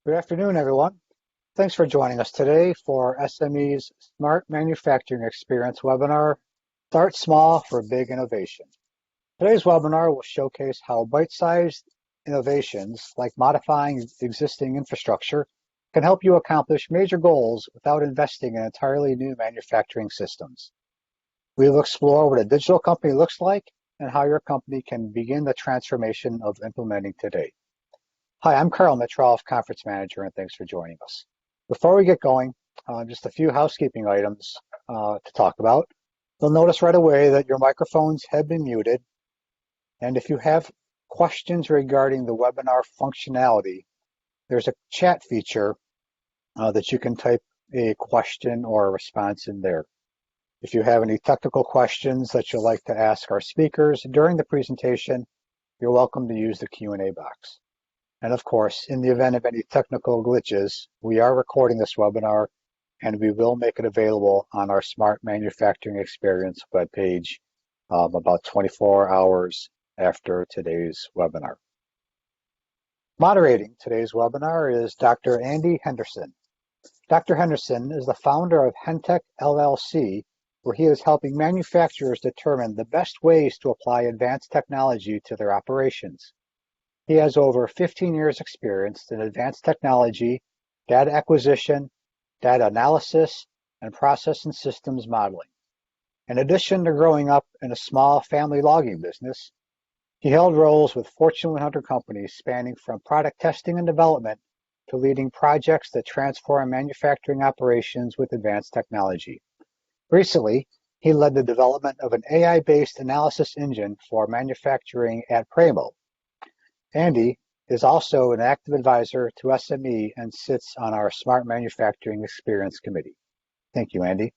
Good afternoon, everyone. Thanks for joining us today for SME's Smart Manufacturing Experience webinar, Start Small for Big Innovation. Today's webinar will showcase how bite-sized innovations, like modifying existing infrastructure, can help you accomplish major goals without investing in entirely new manufacturing systems. We will explore what a digital company looks like and how your company can begin the transformation of implementing today. Hi, I'm Carl Mitroff, Conference Manager, and thanks for joining us. Before we get going, just a few housekeeping items to talk about. You'll notice right away that your microphones have been muted, and if you have questions regarding the webinar functionality, there's a chat feature that you can type a question or a response in there. If you have any technical questions that you'd like to ask our speakers during the presentation, you're welcome to use the Q&A box. And of course, in the event of any technical glitches, we are recording this webinar and we will make it available on our Smart Manufacturing Experience webpage about 24 hours after today's webinar. Moderating today's webinar is Dr. Andy Henderson. Dr. Henderson is the founder of Hentech LLC, where he is helping manufacturers determine the best ways to apply advanced technology to their operations. He has over 15 years experience in advanced technology, data acquisition, data analysis, and process and systems modeling. In addition to growing up in a small family logging business, he held roles with Fortune 100 companies spanning from product testing and development to leading projects that transform manufacturing operations with advanced technology. Recently, he led the development of an AI-based analysis engine for manufacturing at Pramo. Andy is also an active advisor to SME and sits on our Smart Manufacturing Experience Committee. Thank you, Andy.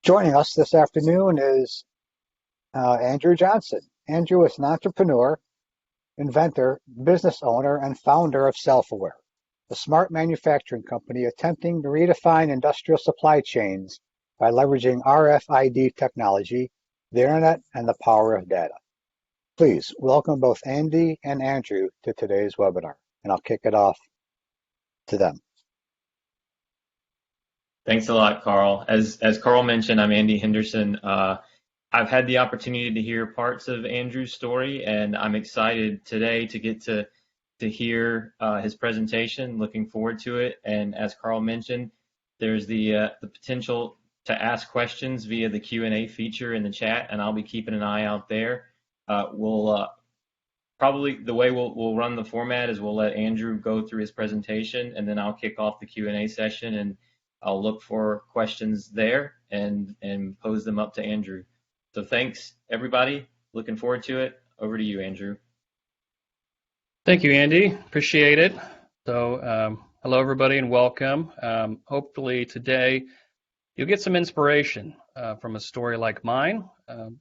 Joining us this afternoon is Andrew Johnson. Andrew is an entrepreneur, inventor, business owner, and founder of Self-Aware, a smart manufacturing company attempting to redefine industrial supply chains by leveraging RFID technology, the internet, and the power of data. Please welcome both Andy and Andrew to today's webinar, and I'll kick it off to them. Thanks a lot, Carl. As Carl mentioned, I'm Andy Henderson. I've had the opportunity to hear parts of Andrew's story, and I'm excited today to get to hear his presentation. Looking forward to it. And as Carl mentioned, there's the potential to ask questions via the Q&A feature in the chat, and I'll be keeping an eye out there. Probably the way we'll run the format is we'll let Andrew go through his presentation, and then I'll kick off the Q&A session, and I'll look for questions there and pose them up to Andrew. So thanks, everybody. Looking forward to it. Over to you, Andrew. Thank you, Andy. Appreciate it. So hello, everybody, and welcome. Hopefully today you'll get some inspiration from a story like mine.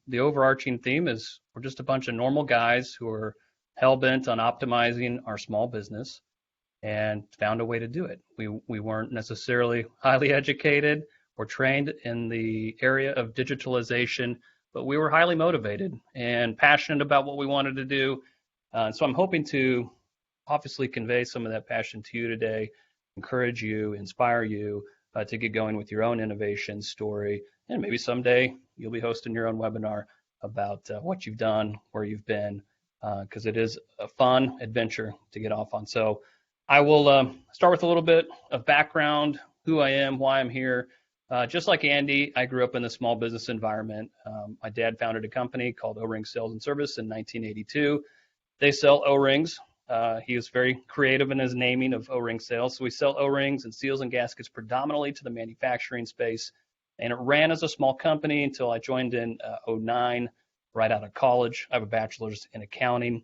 The overarching theme is we're just a bunch of normal guys who are hell-bent on optimizing our small business and found a way to do it. We weren't necessarily highly educated or trained in the area of digitalization, but we were highly motivated and passionate about what we wanted to do. So I'm hoping to obviously convey some of that passion to you today, encourage you, inspire you to get going with your own innovation story. And maybe someday you'll be hosting your own webinar about what you've done, where you've been, because it is a fun adventure to get off on. So I will start with a little bit of background, who I am, why I'm here. Just like Andy, I grew up in the small business environment. My dad founded a company called O-Ring Sales and Service in 1982. They sell O-rings. He was very creative in his naming of O-ring sales. So we sell O-rings and seals and gaskets predominantly to the manufacturing space. And it ran as a small company until I joined in 2009, right out of college. I have a bachelor's in accounting.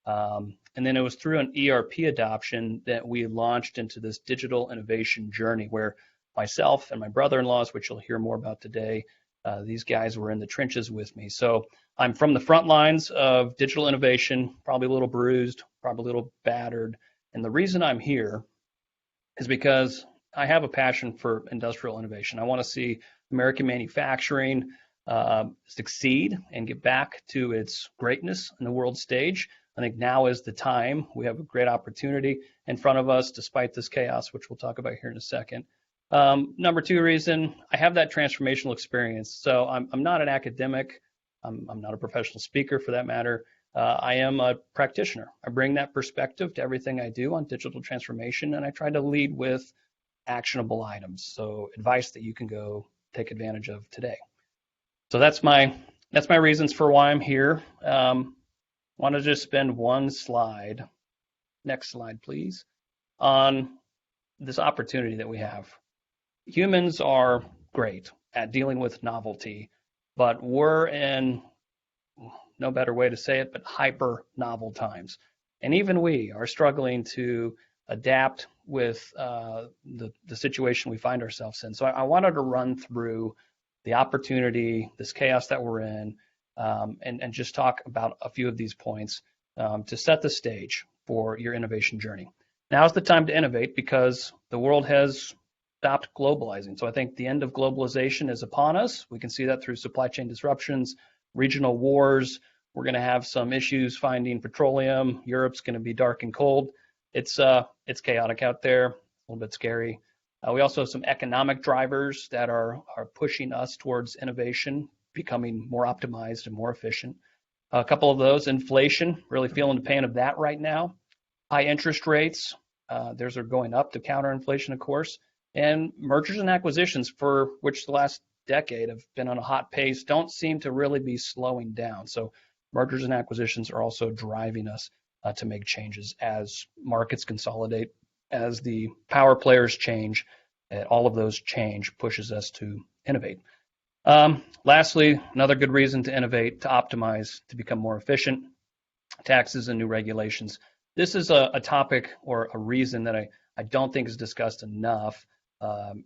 And then it was through an ERP adoption that we launched into this digital innovation journey where myself and my brother-in-laws, which you'll hear more about today, these guys were in the trenches with me. So I'm from the front lines of digital innovation, probably a little bruised, probably a little battered. And the reason I'm here is because I have a passion for industrial innovation. I want to see American manufacturing succeed and get back to its greatness in the world stage. I think now is the time. We have a great opportunity in front of us despite this chaos, which we'll talk about here in a second. Number two reason, I have that transformational experience. So I'm not an academic. I'm not a professional speaker for that matter. I am a practitioner. I bring that perspective to everything I do on digital transformation, and I try to lead with actionable items. So advice that you can go take advantage of today. So that's my reasons for why I'm here. Want to just spend one slide, next slide please, on this opportunity that we have. Humans are great at dealing with novelty, but we're in, no better way to say it, but hyper novel times. And even we are struggling to adapt with the situation we find ourselves in. So I wanted to run through the opportunity, this chaos that we're in, and just talk about a few of these points to set the stage for your innovation journey. Now's the time to innovate because the world has stopped globalizing. So I think the end of globalization is upon us. We can see that through supply chain disruptions, regional wars. We're going to have some issues finding petroleum. Europe's going to be dark and cold. It's chaotic out there, a little bit scary. We also have some economic drivers that are pushing us towards innovation, becoming more optimized and more efficient. A couple of those, inflation, really feeling the pain of that right now. High interest rates, those are going up to counter inflation, of course. And mergers and acquisitions, for which the last decade have been on a hot pace, don't seem to really be slowing down. So mergers and acquisitions are also driving us to make changes as markets consolidate, as the power players change, all of those change pushes us to innovate. Lastly, another good reason to innovate, to optimize, to become more efficient, taxes and new regulations. This is a topic or a reason that I don't think is discussed enough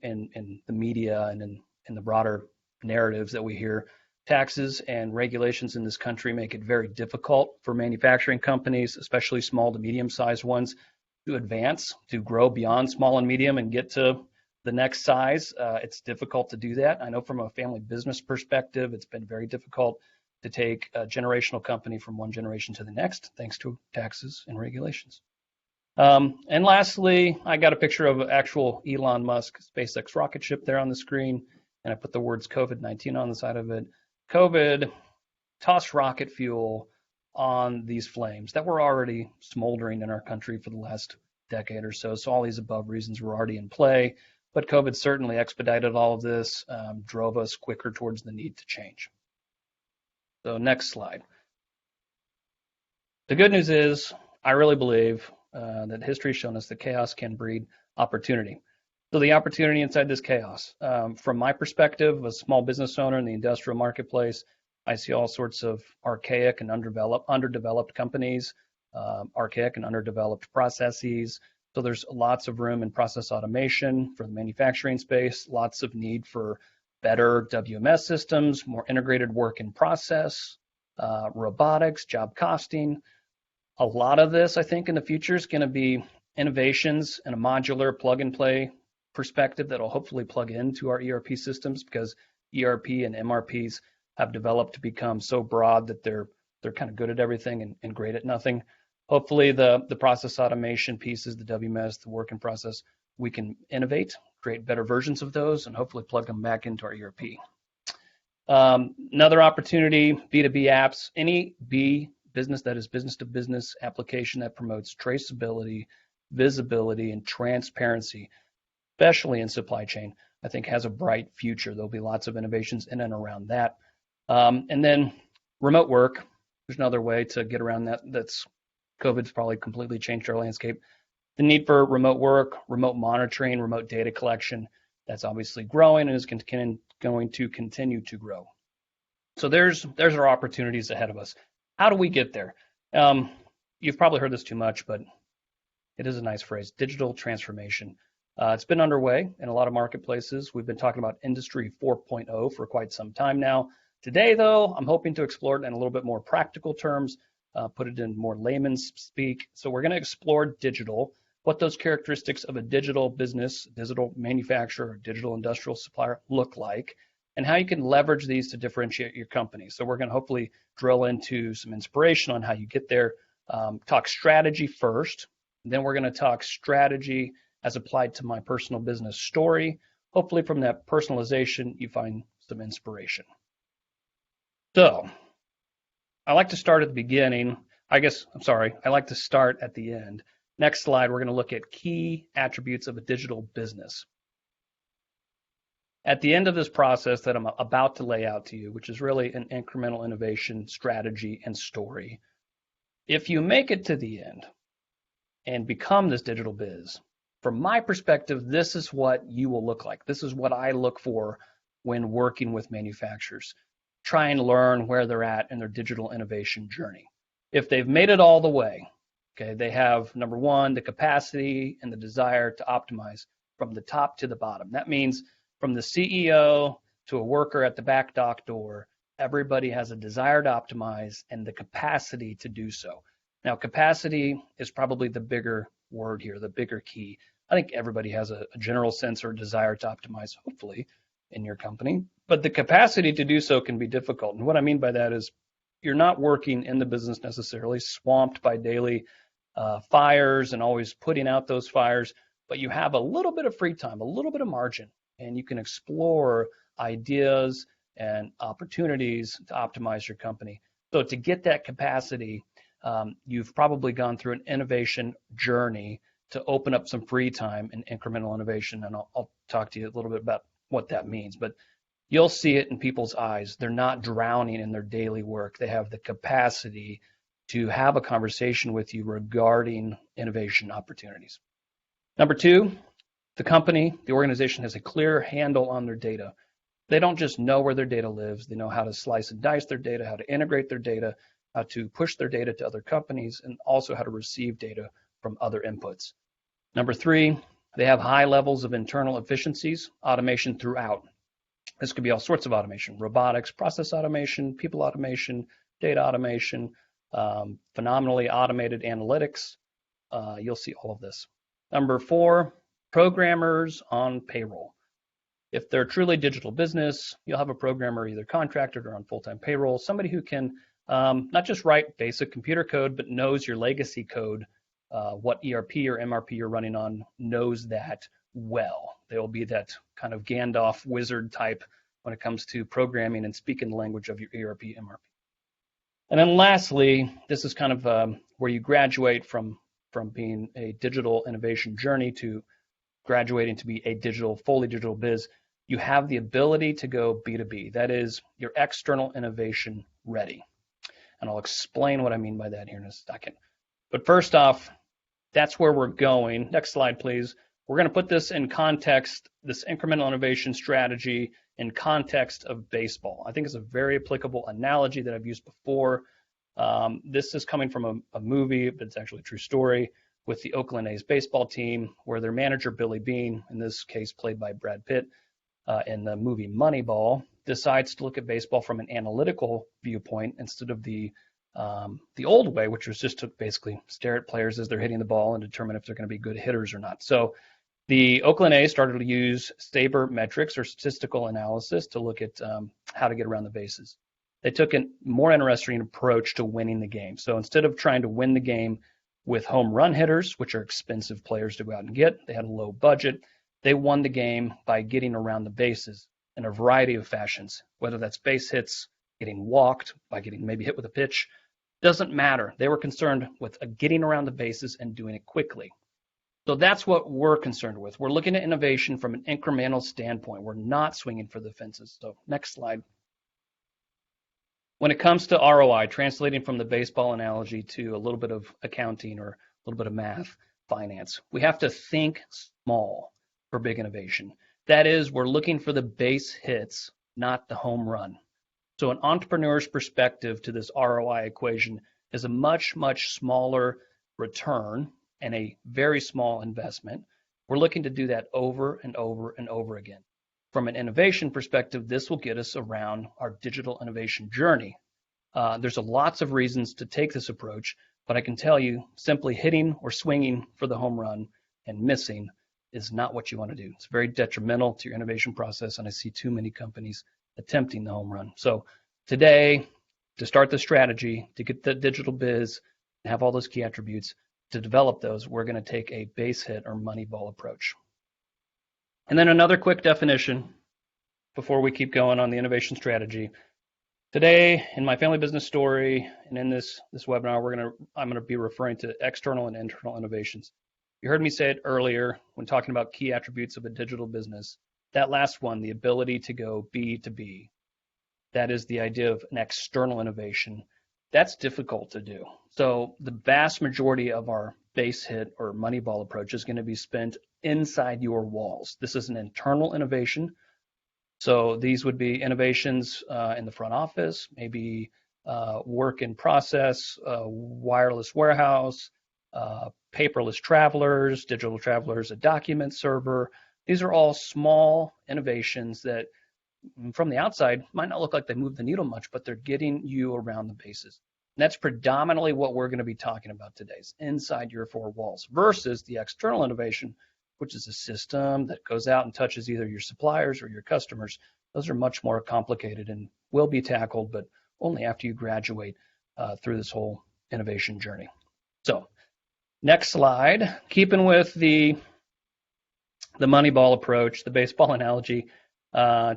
in the media and in the broader narratives that we hear. Taxes and regulations in this country make it very difficult for manufacturing companies, especially small to medium-sized ones, to advance, to grow beyond small and medium and get to the next size. It's difficult to do that. I know from a family business perspective, it's been very difficult to take a generational company from one generation to the next, thanks to taxes and regulations. And lastly, I got a picture of an actual Elon Musk SpaceX rocket ship there on the screen, and I put the words COVID-19 on the side of it. COVID tossed rocket fuel on these flames that were already smoldering in our country for the last decade or so. So all these above reasons were already in play, but COVID certainly expedited all of this, drove us quicker towards the need to change. So next slide. The good news is, I really believe that history has shown us that chaos can breed opportunity. So the opportunity inside this chaos, from my perspective, a small business owner in the industrial marketplace, I see all sorts of archaic and underdeveloped companies, archaic and underdeveloped processes. So there's lots of room in process automation for the manufacturing space, lots of need for better WMS systems, more integrated work in process, robotics, job costing. A lot of this, I think, in the future is going to be innovations and a modular plug-and-play perspective that will hopefully plug into our ERP systems, because ERP and MRPs have developed to become so broad that they're kind of good at everything and great at nothing. Hopefully the process automation pieces, the WMS, the work in process, we can innovate, create better versions of those, and hopefully plug them back into our ERP. Another opportunity, B2B apps, any business that is business-to-business application that promotes traceability, visibility, and transparency, especially in supply chain, I think has a bright future. There'll be lots of innovations in and around that. And then remote work, there's another way to get around that. COVID's probably completely changed our landscape. The need for remote work, remote monitoring, remote data collection, that's obviously growing and is going to continue to grow. So there's our opportunities ahead of us. How do we get there? You've probably heard this too much, but it is a nice phrase, digital transformation. It's been underway in a lot of marketplaces. We've been talking about Industry 4.0 for quite some time now. Today, though, I'm hoping to explore it in a little bit more practical terms, put it in more layman's speak. So we're going to explore digital, what those characteristics of a digital business, digital manufacturer, digital industrial supplier look like, and how you can leverage these to differentiate your company. So we're going to hopefully drill into some inspiration on how you get there, talk strategy first. Then we're going to talk strategy as applied to my personal business story. Hopefully from that personalization, you find some inspiration. So I like to start at the beginning. I like to start at the end. Next slide, we're going to look at key attributes of a digital business. At the end of this process that I'm about to lay out to you, which is really an incremental innovation strategy and story, if you make it to the end and become this digital biz, from my perspective, this is what you will look like. This is what I look for when working with manufacturers. Try and learn where they're at in their digital innovation journey. If they've made it all the way, okay, they have, number one, the capacity and the desire to optimize from the top to the bottom. That means from the CEO to a worker at the back dock door, everybody has a desire to optimize and the capacity to do so. Now, capacity is probably the bigger word here, the bigger key. I think everybody has a general sense or desire to optimize, hopefully, in your company. But the capacity to do so can be difficult. And what I mean by that is you're not working in the business necessarily, swamped by daily fires and always putting out those fires, but you have a little bit of free time, a little bit of margin, and you can explore ideas and opportunities to optimize your company. So to get that capacity, you've probably gone through an innovation journey to open up some free time and incremental innovation. And I'll talk to you a little bit about what that means, but you'll see it in people's eyes. They're not drowning in their daily work. They have the capacity to have a conversation with you regarding innovation opportunities. Number two, the company, the organization has a clear handle on their data. They don't just know where their data lives. They know how to slice and dice their data, how to integrate their data, how to push their data to other companies, and also how to receive data from other inputs. Number three, they have high levels of internal efficiencies, automation throughout. This could be all sorts of automation: robotics, process automation, people automation, data automation, phenomenally automated analytics. You'll see all of this. Number four, programmers on payroll. If they're truly digital business, you'll have a programmer either contracted or on full-time payroll, somebody who can not just write basic computer code, but knows your legacy code, what ERP or MRP you're running on, knows that well. They will be that kind of Gandalf wizard type when it comes to programming and speaking the language of your ERP, MRP. And then lastly, this is kind of where you graduate from being a digital innovation journey to graduating to be a fully digital biz. You have the ability to go B2B. That is, your external innovation ready. And I'll explain what I mean by that here in a second. But first off, that's where we're going. Next slide, please. We're going to put this in context, this incremental innovation strategy in context of baseball. I think it's a very applicable analogy that I've used before. This is coming from a movie, but it's actually a true story, with the Oakland A's baseball team, where their manager, Billy Beane, in this case played by Brad Pitt in the movie Moneyball, decides to look at baseball from an analytical viewpoint instead of the old way, which was just to basically stare at players as they're hitting the ball and determine if they're going to be good hitters or not. So the Oakland A's started to use sabermetrics or statistical analysis to look at how to get around the bases. They took a more interesting approach to winning the game. So instead of trying to win the game with home run hitters, which are expensive players to go out and get, they had a low budget. They won the game by getting around the bases in a variety of fashions, whether that's base hits, getting walked, by getting maybe hit with a pitch. Doesn't matter. They were concerned with getting around the bases and doing it quickly. So that's what we're concerned with. We're looking at innovation from an incremental standpoint. We're not swinging for the fences. So next slide. When it comes to ROI, translating from the baseball analogy to a little bit of accounting or a little bit of math, finance, we have to think small for big innovation. That is, we're looking for the base hits, not the home run. So an entrepreneur's perspective to this ROI equation is a much, much smaller return and a very small investment. We're looking to do that over and over and over again. From an innovation perspective, this will get us around our digital innovation journey. There's lots of reasons to take this approach, but I can tell you simply hitting or swinging for the home run and missing is not what you want to do. It's very detrimental to your innovation process, and I see too many companies attempting the home run. So today, to start the strategy, to get the digital biz, and have all those key attributes. To develop those, we're going to take a base hit or Moneyball approach. And then another quick definition before we keep going on the innovation strategy. Today, in my family business story and in this webinar, I'm going to be referring to external and internal innovations. You heard me say it earlier when talking about key attributes of a digital business. That last one, the ability to go B to B, that is the idea of an external innovation. That's difficult to do. So the vast majority of our base hit or Moneyball approach is going to be spent inside your walls. This is an internal innovation. So these would be innovations in the front office, maybe work in process, wireless warehouse, paperless travelers, digital travelers, a document server. These are all small innovations that from the outside might not look like they move the needle much, but they're getting you around the bases. And that's predominantly what we're going to be talking about today, is inside your four walls versus the external innovation, which is a system that goes out and touches either your suppliers or your customers. Those are much more complicated and will be tackled, but only after you graduate through this whole innovation journey. So next slide, keeping with the Moneyball approach, the baseball analogy,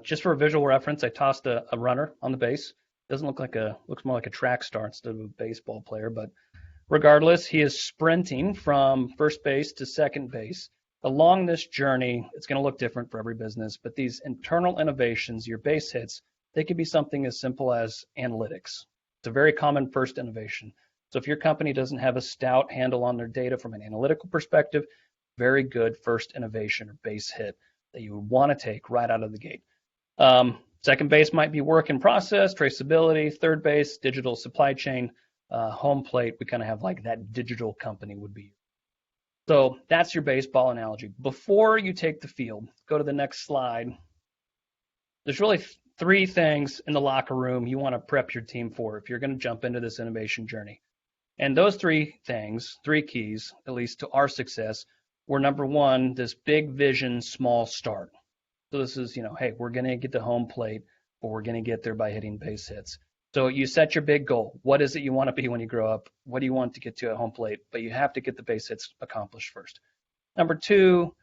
just for a visual reference, I tossed a runner on the base. Doesn't look like looks more like a track star instead of a baseball player, but regardless, he is sprinting from first base to second base. Along this journey, it's going to look different for every business, but these internal innovations, your base hits, they could be something as simple as analytics. It's a very common first innovation. So if your company doesn't have a stout handle on their data from an analytical perspective, very good first innovation or base hit that you would want to take right out of the gate. Second base might be work in process, traceability. Third base, digital supply chain. Home plate, we kind of have like that digital company would be. So that's your baseball analogy. Before you take the field, go to the next slide. There's really three things in the locker room you want to prep your team for if you're going to jump into this innovation journey. And those three things, three keys, at least to our success, were number one, this big vision, small start. So this is, hey, we're going to get to home plate, but we're going to get there by hitting base hits. So you set your big goal. What is it you want to be when you grow up? What do you want to get to at home plate? But you have to get the base hits accomplished first. Number two,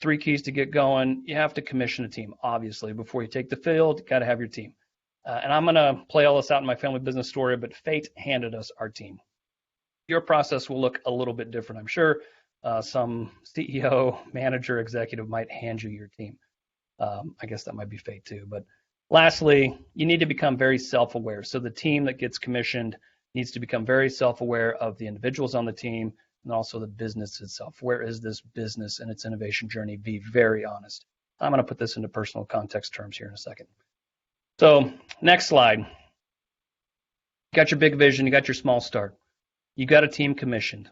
three keys to get going. You have to commission a team, obviously. Before you take the field, you got to have your team. And I'm going to play all this out in my family business story, but fate handed us our team. Your process will look a little bit different, I'm sure. Some CEO, manager, executive might hand you your team. I guess that might be fate too. But lastly, you need to become very self-aware. So the team that gets commissioned needs to become very self-aware of the individuals on the team and also the business itself. Where is this business and its innovation journey? Be very honest. I'm going to put this into personal context terms here in a second. So next slide. You got your big vision. You got your small start. You got a team commissioned.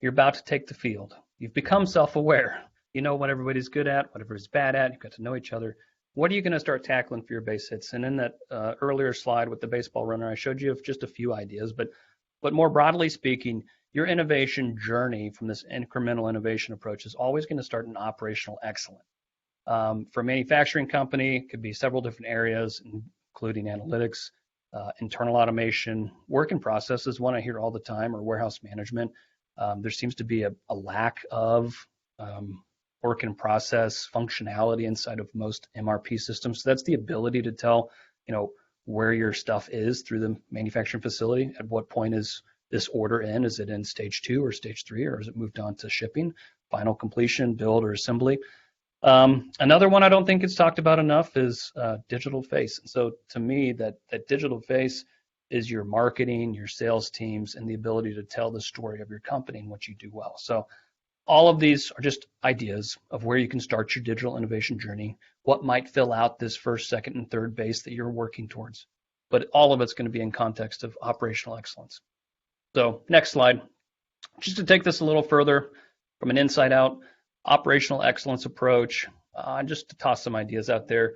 You're about to take the field. You've become self-aware. You know what everybody's good at, what everybody's bad at. You've got to know each other. What are you going to start tackling for your base hits? And in that earlier slide with the baseball runner, I showed you just a few ideas, but more broadly speaking, your innovation journey from this incremental innovation approach is always going to start in operational excellence. For a manufacturing company, it could be several different areas, including analytics, internal automation, work in process is one I hear all the time, or warehouse management. There seems to be a lack of work in process functionality inside of most MRP systems. So that's the ability to tell, where your stuff is through the manufacturing facility. At what point is this order in? Is it in stage 2 or stage 3, or is it moved on to shipping, final completion, build, or assembly? Another one I don't think it's talked about enough is digital face. And so to me, that digital face is your marketing, your sales teams, and the ability to tell the story of your company and what you do well. So all of these are just ideas of where you can start your digital innovation journey, what might fill out this first, second, and third base that you're working towards. But all of it's going to be in context of operational excellence. So next slide. Just to take this a little further from an inside out operational excellence approach, just to toss some ideas out there.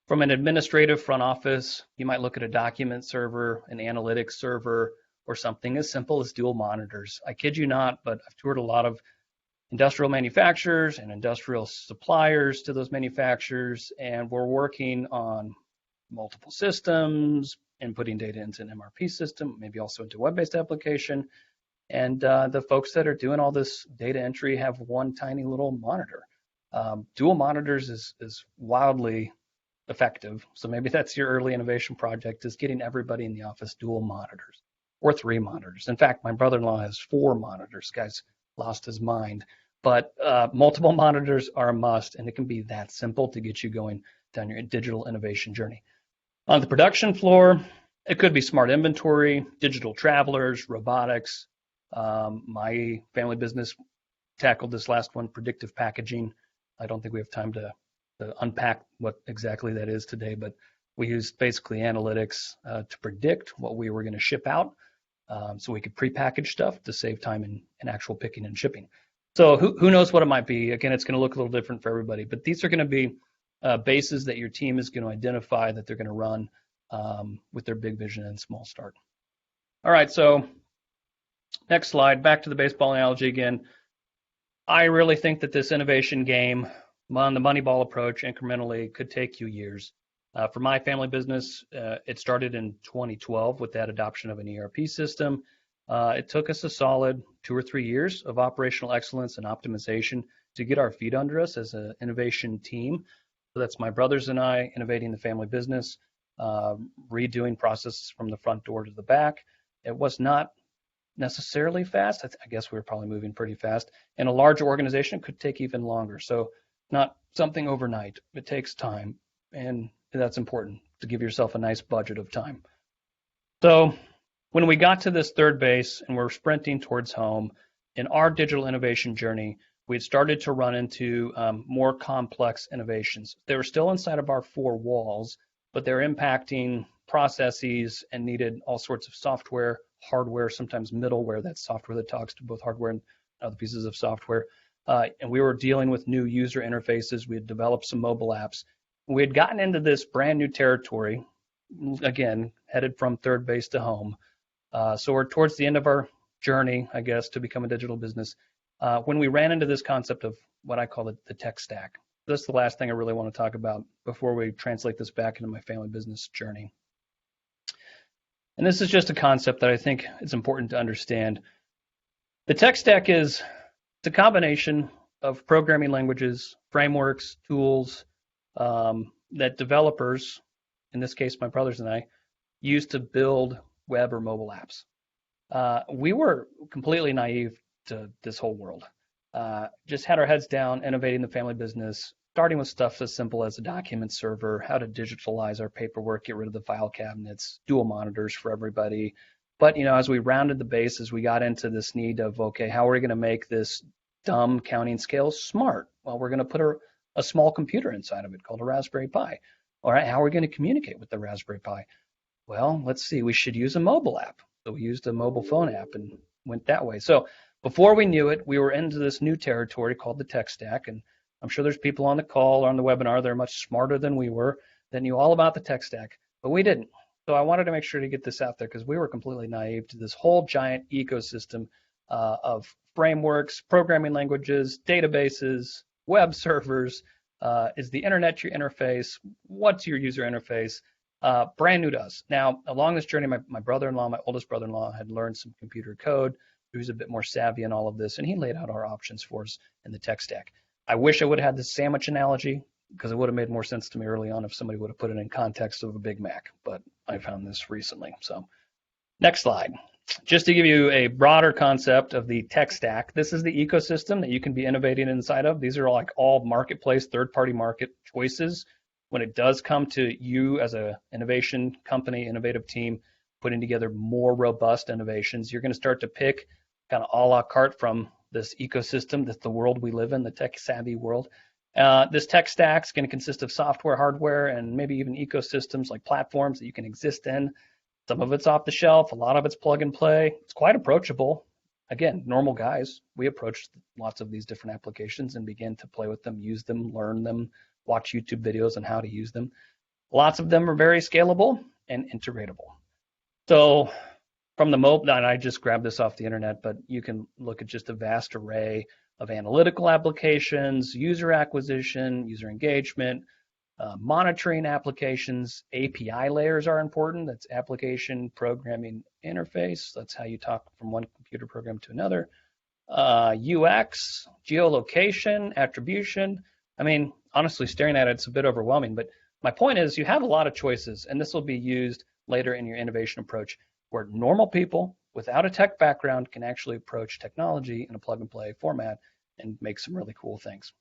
From an administrative front office, you might look at a document server, an analytics server, or something as simple as dual monitors. I kid you not, but I've toured a lot of industrial manufacturers and industrial suppliers to those manufacturers, and we're working on multiple systems, inputting data into an MRP system, maybe also into a web-based application. And the folks that are doing all this data entry have one tiny little monitor. Dual monitors is wildly effective. So maybe that's your early innovation project, is getting everybody in the office dual monitors or 3 monitors. In fact, my brother-in-law has 4 monitors. Guy's lost his mind. But multiple monitors are a must, and it can be that simple to get you going down your digital innovation journey. On the production floor, it could be smart inventory, digital travelers, robotics. My family business tackled this last one, predictive packaging. I don't think we have time to unpack what exactly that is today, but we used basically analytics to predict what we were going to ship out, so we could pre-package stuff to save time in actual picking and shipping. So who knows what it might be? Again, it's going to look a little different for everybody, but these are going to be bases that your team is going to identify that they're going to run with their big vision and small start. All right, so next slide, back to the baseball analogy again. I really think that this innovation game on the Moneyball approach incrementally could take you years. For my family business, it started in 2012 with that adoption of an ERP system. It took us a solid 2 or 3 years of operational excellence and optimization to get our feet under us as an innovation team. So that's my brothers and I innovating the family business, redoing processes from the front door to the back. It was not necessarily fast. I guess we were probably moving pretty fast. In a large organization, it could take even longer. So not something overnight. It takes time, and that's important to give yourself a nice budget of time. So when we got to this third base and we're sprinting towards home, in our digital innovation journey, we had started to run into more complex innovations. They were still inside of our 4 walls, but they're impacting processes and needed all sorts of software, hardware, sometimes middleware, that's software that talks to both hardware and other pieces of software. And we were dealing with new user interfaces. We had developed some mobile apps. We had gotten into this brand new territory, again, headed from third base to home. So we're towards the end of our journey, I guess, to become a digital business, when we ran into this concept of what I call the tech stack. This is the last thing I really want to talk about before we translate this back into my family business journey. And this is just a concept that I think is important to understand. The tech stack is a combination of programming languages, frameworks, tools that developers, in this case my brothers and I, use to build web or mobile apps. We were completely naive to this whole world. Just had our heads down, innovating the family business, starting with stuff as simple as a document server, how to digitalize our paperwork, get rid of the file cabinets, dual monitors for everybody. But as we rounded the bases, we got into this need of, okay, how are we going to make this dumb counting scale smart? Well, we're going to put a small computer inside of it called a Raspberry Pi. All right, how are we going to communicate with the Raspberry Pi? Well, let's see, we should use a mobile app. So we used a mobile phone app and went that way. So before we knew it, we were into this new territory called the tech stack. And I'm sure there's people on the call or on the webinar that are much smarter than we were, that knew all about the tech stack, but we didn't. So I wanted to make sure to get this out there because we were completely naive to this whole giant ecosystem of frameworks, programming languages, databases, web servers. Is the internet your interface? What's your user interface? Brand new to us. Now, along this journey, my brother-in-law, my oldest brother-in-law, had learned some computer code. He was a bit more savvy in all of this, and he laid out our options for us in the tech stack. I wish I would have had the sandwich analogy because it would have made more sense to me early on if somebody would have put it in context of a Big Mac, but I found this recently. So next slide. Just to give you a broader concept of the tech stack, this is the ecosystem that you can be innovating inside of. These are like all marketplace, third-party market choices. When it does come to you as an innovation company, innovative team, putting together more robust innovations, you're going to start to pick kind of a la carte from this ecosystem, that's the world we live in, the tech-savvy world. This tech stack is going to consist of software, hardware, and maybe even ecosystems like platforms that you can exist in. Some of it's off the shelf, a lot of it's plug and play. It's quite approachable. Again, normal guys, we approached lots of these different applications and began to play with them, use them, learn them, watch YouTube videos on how to use them. Lots of them are very scalable and integratable. So from the mobile, and I just grabbed this off the internet, but you can look at just a vast array of analytical applications, user acquisition, user engagement, monitoring applications. API layers are important. That's application programming interface. That's how you talk from one computer program to another. UX, geolocation, attribution. I mean, honestly, staring at it's a bit overwhelming, but my point is you have a lot of choices, and this will be used later in your innovation approach where normal people without a tech background can actually approach technology in a plug and play format and make some really cool things.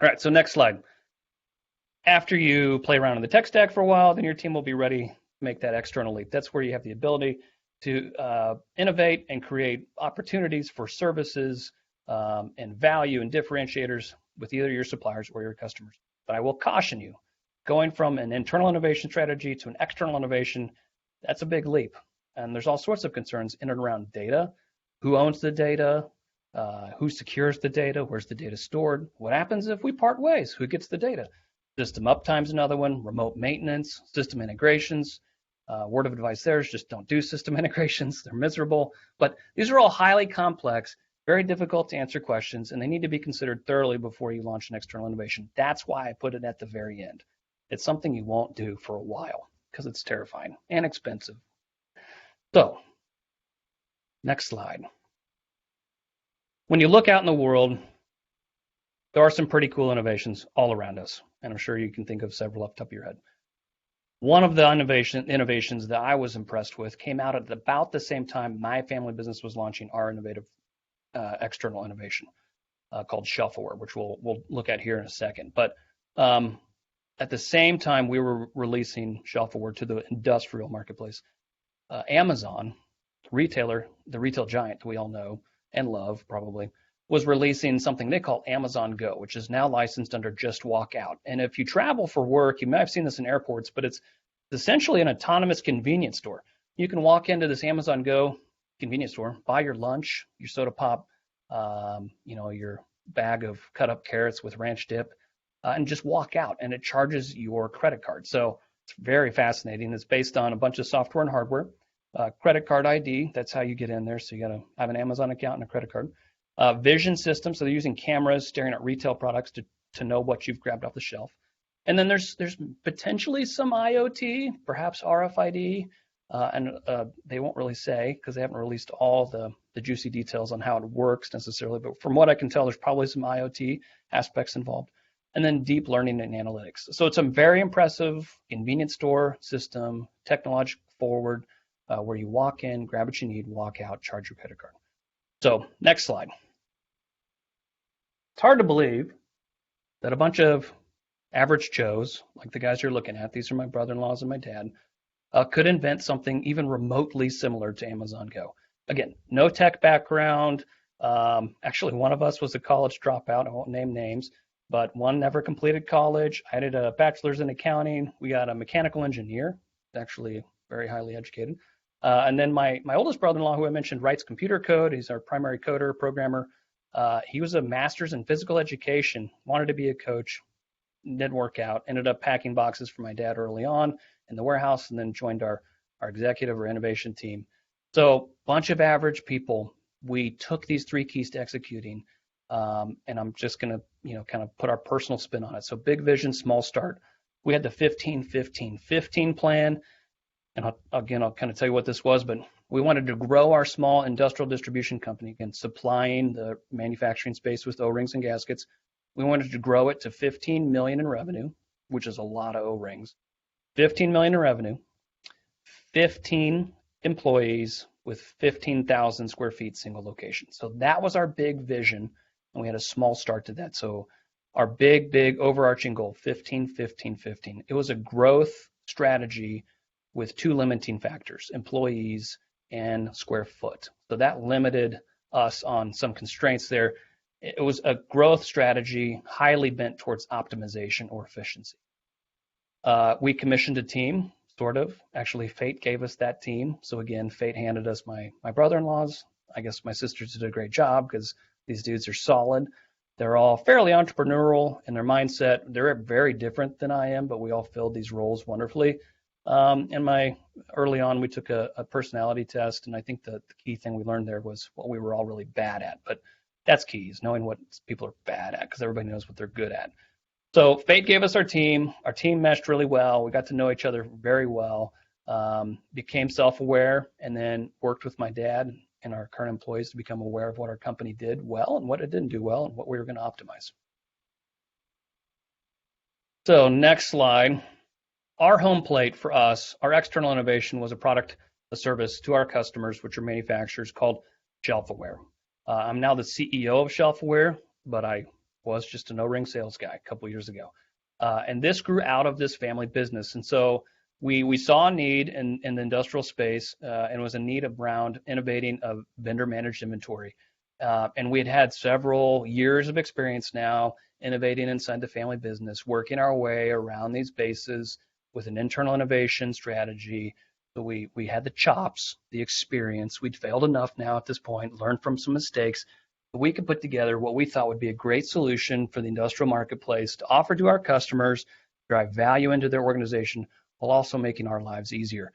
All right, so next slide. After you play around in the tech stack for a while, then your team will be ready to make that external leap. That's where you have the ability to innovate and create opportunities for services and value and differentiators with either your suppliers or your customers. But I will caution you, going from an internal innovation strategy to an external innovation, that's a big leap. And there's all sorts of concerns in and around data. Who owns the data? Who secures the data? Where's the data stored? What happens if we part ways? Who gets the data? System uptime's another one, remote maintenance, system integrations. Word of advice there is just don't do system integrations. They're miserable. But these are all highly complex, very difficult to answer questions, and they need to be considered thoroughly before you launch an external innovation. That's why I put it at the very end. It's something you won't do for a while because it's terrifying and expensive. So, next slide. When you look out in the world, there are some pretty cool innovations all around us, and I'm sure you can think of several off the top of your head. One of the innovations that I was impressed with came out at about the same time my family business was launching our innovative external innovation called Shelfaware, which we'll look at here in a second. But at the same time we were releasing Shelfaware to the industrial marketplace, Amazon, retailer, the retail giant that we all know and love probably, was releasing something they call Amazon Go, which is now licensed under Just Walk Out. And if you travel for work, you may have seen this in airports, but it's essentially an autonomous convenience store. You can walk into this Amazon Go convenience store, buy your lunch, your soda pop, your bag of cut up carrots with ranch dip, and just walk out, and it charges your credit card. So it's very fascinating. It's based on a bunch of software and hardware. Credit card ID, that's how you get in there. So you got to have an Amazon account and a credit card. Vision system, so they're using cameras staring at retail products to know what you've grabbed off the shelf. And then there's potentially some IoT, perhaps RFID, and they won't really say because they haven't released all the juicy details on how it works necessarily. But from what I can tell, there's probably some IoT aspects involved. And then deep learning and analytics. So it's a very impressive convenience store system, technological forward, where you walk in, grab what you need, walk out, charge your credit card. So next slide. It's hard to believe that a bunch of average Joes, like the guys you're looking at, these are my brother-in-laws and my dad, could invent something even remotely similar to Amazon Go. Again, no tech background. Actually, one of us was a college dropout. I won't name names, but one never completed college. I did a bachelor's in accounting. We got a mechanical engineer, actually very highly educated. And then my oldest brother-in-law, who I mentioned, writes computer code. He's our primary coder, programmer. He was a master's in physical education, wanted to be a coach, didn't work out, ended up packing boxes for my dad early on in the warehouse, and then joined our executive or innovation team. So bunch of average people. We took these 3 keys to executing, and I'm just going to kind of put our personal spin on it. So big vision, small start. We had the 15-15-15 plan. And I'll kind of tell you what this was, but we wanted to grow our small industrial distribution company, again, supplying the manufacturing space with O-rings and gaskets. We wanted to grow it to 15 million in revenue, which is a lot of O-rings. 15 million in revenue, 15 employees with 15,000 square feet single location. So that was our big vision, and we had a small start to that. So our big overarching goal, 15-15-15. It was a growth strategy with 2 limiting factors, employees and square foot. So that limited us on some constraints there. It was a growth strategy highly bent towards optimization or efficiency. We commissioned a team, sort of. Actually, fate gave us that team. So again, fate handed us my brother-in-laws. I guess my sisters did a great job because these dudes are solid. They're all fairly entrepreneurial in their mindset. They're very different than I am, but we all filled these roles wonderfully. And early on, we took a personality test, and I think the key thing we learned there was what we were all really bad at. But that's key, is knowing what people are bad at, because everybody knows what they're good at. So fate gave us our team. Our team meshed really well. We got to know each other very well, became self-aware, and then worked with my dad and our current employees to become aware of what our company did well and what it didn't do well and what we were going to optimize. So next slide. Our home plate for us, our external innovation was a product, a service to our customers, which are manufacturers, called ShelfAware. I'm now the CEO of ShelfAware, but I was just a no-ring sales guy a couple years ago. And this grew out of this family business. And so we saw a need in the industrial space, and it was a need around innovating a vendor-managed inventory. And we had several years of experience now innovating inside the family business, working our way around these bases with an internal innovation strategy. So we had the chops, the experience. We'd failed enough now at this point, learned from some mistakes. But we could put together what we thought would be a great solution for the industrial marketplace to offer to our customers, drive value into their organization, while also making our lives easier.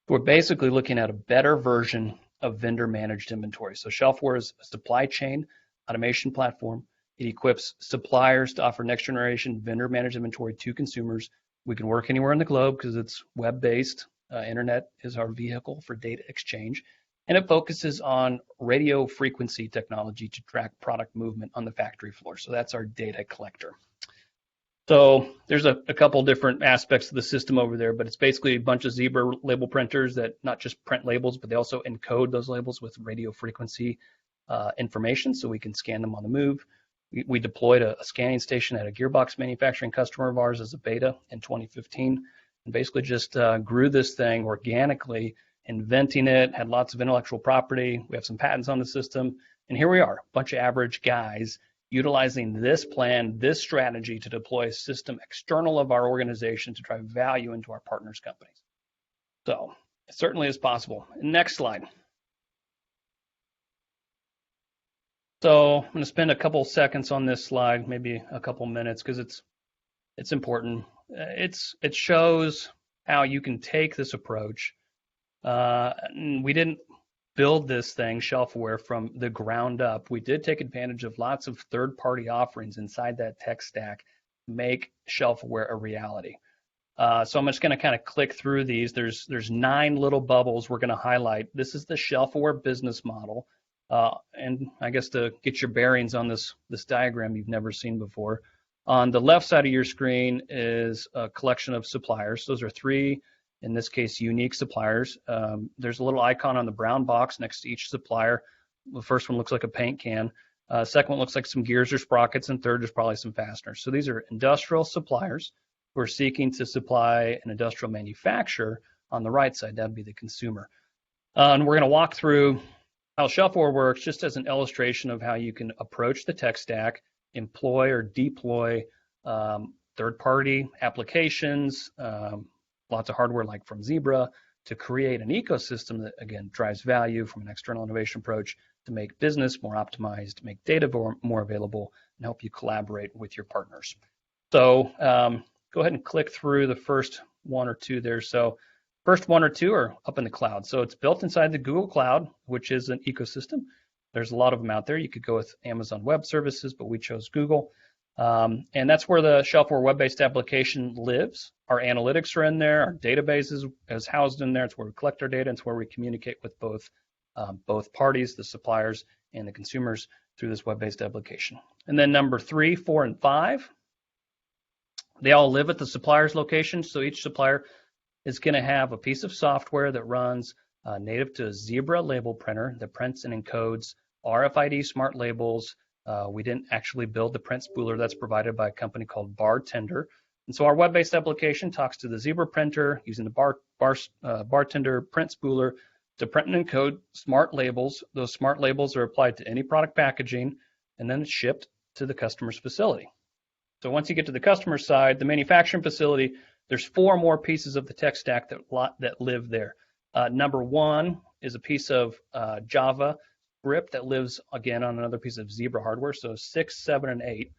We're basically looking at a better version of vendor-managed inventory. So ShelfAware is a supply chain automation platform. It equips suppliers to offer next-generation vendor-managed inventory to consumers. We can work anywhere in the globe because it's web-based. Internet is our vehicle for data exchange. And it focuses on radio frequency technology to track product movement on the factory floor. So that's our data collector. So there's a couple different aspects of the system over there, but it's basically a bunch of Zebra label printers that not just print labels, but they also encode those labels with radio frequency information so we can scan them on the move. We deployed a scanning station at a gearbox manufacturing customer of ours as a beta in 2015, and basically just grew this thing organically, inventing it, had lots of intellectual property. We have some patents on the system, and here we are, a bunch of average guys utilizing this plan, this strategy to deploy a system external of our organization to drive value into our partners' companies. So it certainly is possible. Next slide. So I'm going to spend a couple seconds on this slide, maybe a couple minutes, because it's important. It shows how you can take this approach. We didn't build this thing, ShelfAware, from the ground up. We did take advantage of lots of third-party offerings inside that tech stack to make ShelfAware a reality. So I'm just going to kind of click through these. There's 9 little bubbles we're going to highlight. This is the ShelfAware business model. And I guess to get your bearings on this diagram you've never seen before. On the left side of your screen is a collection of suppliers. Those are 3, in this case, unique suppliers. There's a little icon on the brown box next to each supplier. The first one looks like a paint can. Second one looks like some gears or sprockets, and third is probably some fasteners. So these are industrial suppliers who are seeking to supply an industrial manufacturer. On the right side, that'd be the consumer. And we're going to walk through how ShelfAware works just as an illustration of how you can approach the tech stack, employ or deploy third-party applications, lots of hardware like from Zebra, to create an ecosystem that, again, drives value from an external innovation approach to make business more optimized, make data more available, and help you collaborate with your partners. So go ahead and click through the first 1 or 2 there. So first 1 or 2 are up in the cloud. So it's built inside the Google Cloud, which is an ecosystem. There's a lot of them out there. You could go with Amazon Web Services, but we chose Google. And that's where the ShelfAware web-based application lives. Our analytics are in there. Our database is housed in there. It's where we collect our data. It's where we communicate with both parties, the suppliers and the consumers, through this web-based application. And then number 3, 4, and 5, they all live at the supplier's location. So each supplier is going to have a piece of software that runs native to a Zebra label printer that prints and encodes RFID smart labels. We didn't actually build the print spooler. That's provided by a company called Bartender. And so our web-based application talks to the Zebra printer using the Bartender print spooler to print and encode smart labels. Those smart labels are applied to any product packaging, and then it's shipped to the customer's facility. So once you get to the customer side, the manufacturing facility, there's 4 more pieces of the tech stack that live there. Number 1 is a piece of Java script that lives, again, on another piece of Zebra hardware. So 6, 7, and 8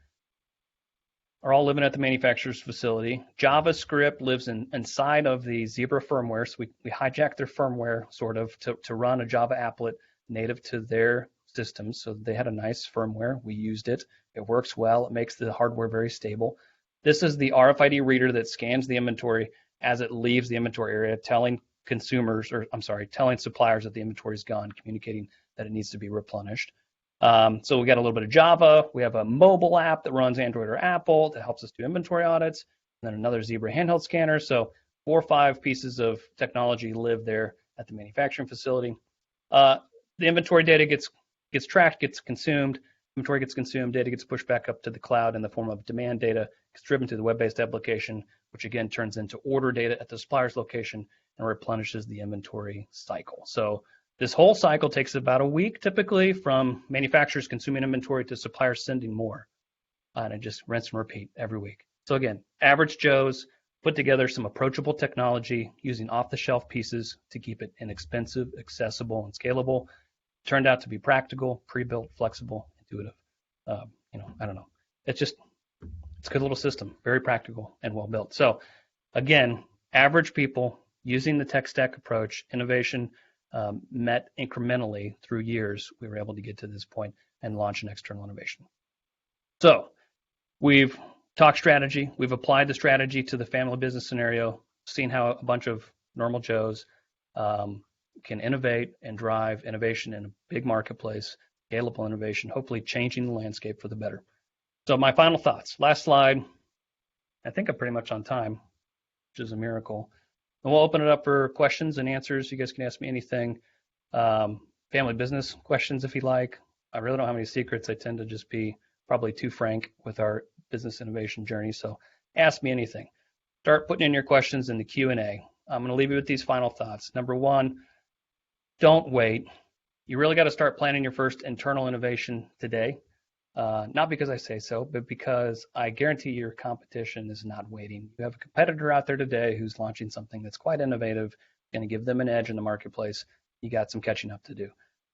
are all living at the manufacturer's facility. JavaScript lives inside of the Zebra firmware. So we hijacked their firmware sort of to run a Java applet native to their systems. So they had a nice firmware. We used it. It works well. It makes the hardware very stable. This is the RFID reader that scans the inventory as it leaves the inventory area, telling telling suppliers that the inventory is gone, communicating that it needs to be replenished. So we got a little bit of Java. We have a mobile app that runs Android or Apple that helps us do inventory audits, and then another Zebra handheld scanner. So 4 or 5 pieces of technology live there at the manufacturing facility. The inventory data gets tracked, gets consumed. Inventory gets consumed, data gets pushed back up to the cloud in the form of demand data, gets driven to the web-based application, which again turns into order data at the supplier's location and replenishes the inventory cycle. So this whole cycle takes about a week typically, from manufacturers consuming inventory to suppliers sending more. And it just rinse and repeat every week. So again, average Joes put together some approachable technology using off-the-shelf pieces to keep it inexpensive, accessible, and scalable. Turned out to be practical, pre-built, flexible, intuitive. I don't know. It's a good little system, very practical and well built. So again, average people using the tech stack approach, innovation met incrementally through years, we were able to get to this point and launch an external innovation. So we've talked strategy. We've applied the strategy to the family business scenario, seen how a bunch of normal Joes can innovate and drive innovation in a big marketplace, scalable innovation, hopefully changing the landscape for the better. So my final thoughts. Last slide. I think I'm pretty much on time, which is a miracle. And we'll open it up for questions and answers. You guys can ask me anything. Family business questions if you like. I really don't have any secrets. I tend to just be probably too frank with our business innovation journey. So ask me anything. Start putting in your questions in the Q&A. I'm going to leave you with these final thoughts. Number one, don't wait. You really got to start planning your first internal innovation today. Not because I say so, but because I guarantee your competition is not waiting. You have a competitor out there today who's launching something that's quite innovative, going to give them an edge in the marketplace. You got some catching up to do.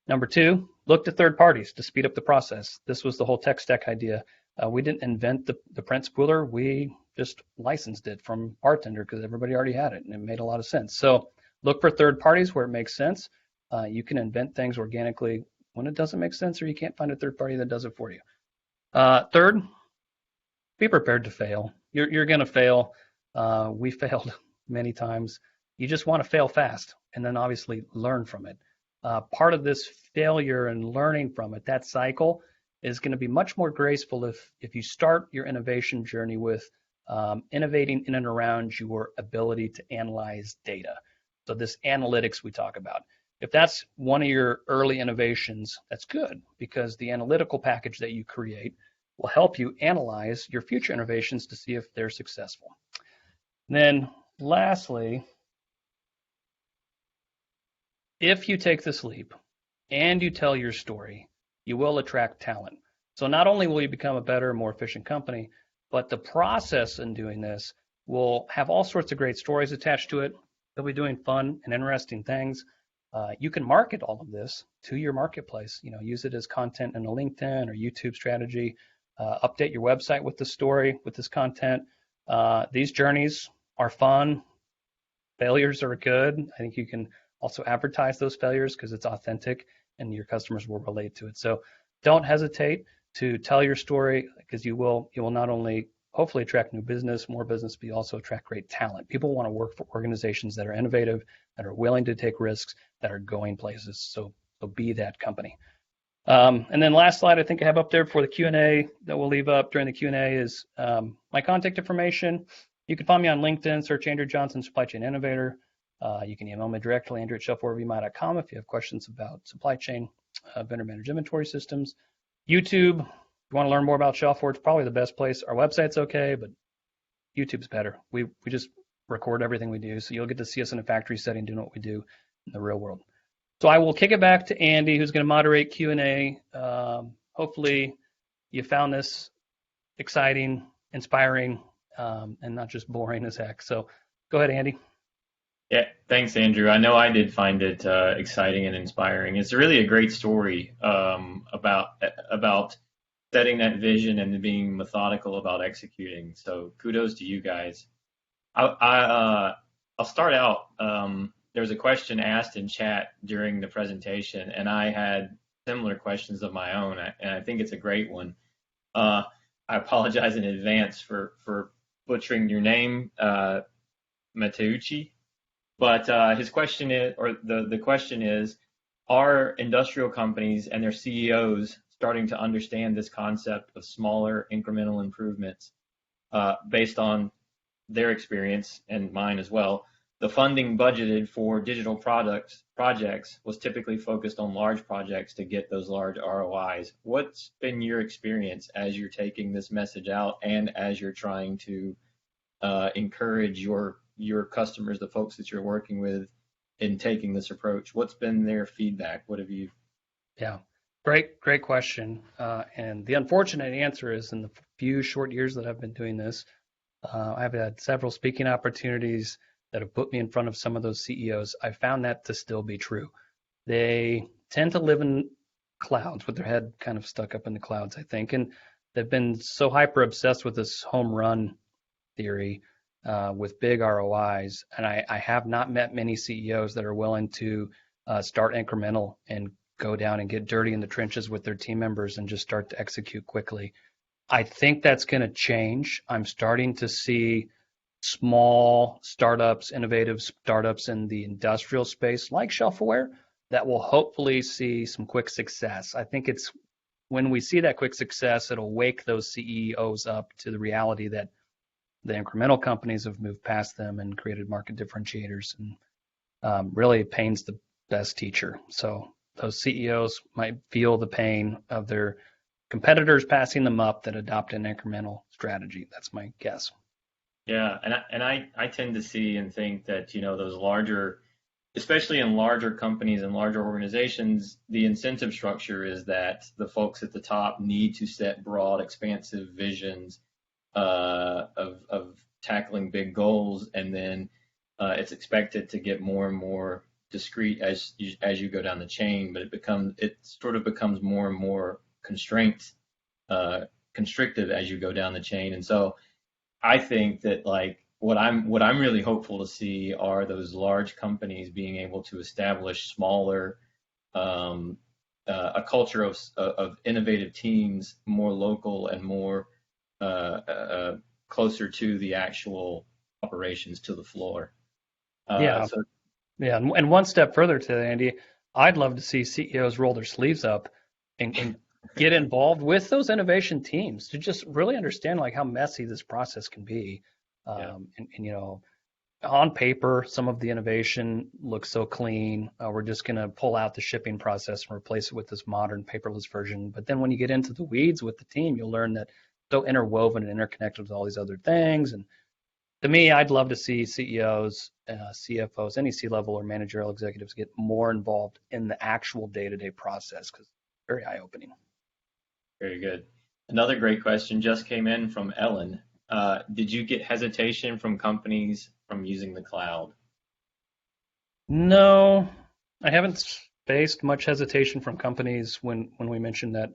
Number two, look to third parties to speed up the process. This was the whole tech stack idea. We didn't invent the print spooler. We just licensed it from Bartender because everybody already had it, and it made a lot of sense. So look for third parties where it makes sense. You can invent things organically when it doesn't make sense, or you can't find a third party that does it for you. Third, be prepared to fail. You're going to fail. We failed many times. You just want to fail fast and then obviously learn from it. Part of this failure and learning from it, that cycle, is going to be much more graceful if you start your innovation journey with innovating in and around your ability to analyze data. So this analytics we talk about. If that's one of your early innovations, that's good, because the analytical package that you create will help you analyze your future innovations to see if they're successful. And then lastly, if you take this leap and you tell your story, you will attract talent. So not only will you become a better, more efficient company, but the process in doing this will have all sorts of great stories attached to it. They'll be doing fun and interesting things. You can market all of this to your marketplace. Use it as content in a LinkedIn or YouTube strategy. Update your website with the story, with this content. These journeys are fun. Failures are good. I think you can also advertise those failures because it's authentic and your customers will relate to it. So don't hesitate to tell your story, because you will not only hopefully attract new business, more business, but you also attract great talent. People want to work for organizations that are innovative, that are willing to take risks, that are going places. So be that company. And then last slide I think I have up there for the Q&A that we'll leave up during the Q&A is my contact information. You can find me on LinkedIn, search Andrew Johnson, Supply Chain Innovator. You can email me directly, andrew@shelf4vmi.com, if you have questions about supply chain, vendor managed inventory systems. YouTube, if you want to learn more about Shelf4, it's probably the best place. Our website's okay, but YouTube's better. We just record everything we do, so you'll get to see us in a factory setting doing what we do in the real world. So I will kick it back to Andy, who's going to moderate Q&A. Hopefully you found this exciting, inspiring, and not just boring as heck. So go ahead, Andy. Yeah, thanks, Andrew. I know I did find it exciting and inspiring. It's really a great story about setting that vision and being methodical about executing. So kudos to you guys. I'll start out. There was a question asked in chat during the presentation, and I had similar questions of my own, and I think it's a great one. I apologize in advance for butchering your name, Mateucci. But his question is, or the question is, are industrial companies and their CEOs starting to understand this concept of smaller incremental improvements based on their experience and mine as well? The funding budgeted for digital projects was typically focused on large projects to get those large ROIs. What's been your experience as you're taking this message out and as you're trying to encourage your customers, the folks that you're working with, in taking this approach? What's been their feedback? What have you? Yeah, great question. And the unfortunate answer is, in the few short years that I've been doing this, I've had several speaking opportunities that have put me in front of some of those CEOs. I found that to still be true. They tend to live in clouds with their head kind of stuck up in the clouds, I think. And they've been so hyper obsessed with this home run theory with big ROIs. And I have not met many CEOs that are willing to start incremental and go down and get dirty in the trenches with their team members and just start to execute quickly. I think that's going to change. I'm starting to see small startups, innovative startups in the industrial space like Shelfaware that will hopefully see some quick success. I think it's when we see that quick success, it'll wake those CEOs up to the reality that the incremental companies have moved past them and created market differentiators, and really pain's the best teacher. So those CEOs might feel the pain of their competitors passing them up that adopt an incremental strategy. That's my guess. Yeah, and I tend to see and think that, those larger, especially in larger companies and larger organizations, the incentive structure is that the folks at the top need to set broad, expansive visions of tackling big goals, and then it's expected to get more and more discreet as you go down the chain, but it sort of becomes more and more constrictive as you go down the chain. And so I think that, like, what I'm really hopeful to see are those large companies being able to establish smaller, a culture of innovative teams, more local and more closer to the actual operations, to the floor. Yeah, So yeah, and one step further to that, Andy, I'd love to see CEOs roll their sleeves up and get involved with those innovation teams to just really understand like how messy this process can be. Yeah. And on paper, some of the innovation looks so clean. We're just going to pull out the shipping process and replace it with this modern paperless version. But then when you get into the weeds with the team, you'll learn that it's so interwoven and interconnected with all these other things. And to me, I'd love to see CEOs, CFOs, any C-level or managerial executives get more involved in the actual day-to-day process, because it's very eye-opening. very good. Another great question just came in from Ellen. Did you get hesitation from companies from using the cloud? No, I haven't faced much hesitation from companies when we mentioned that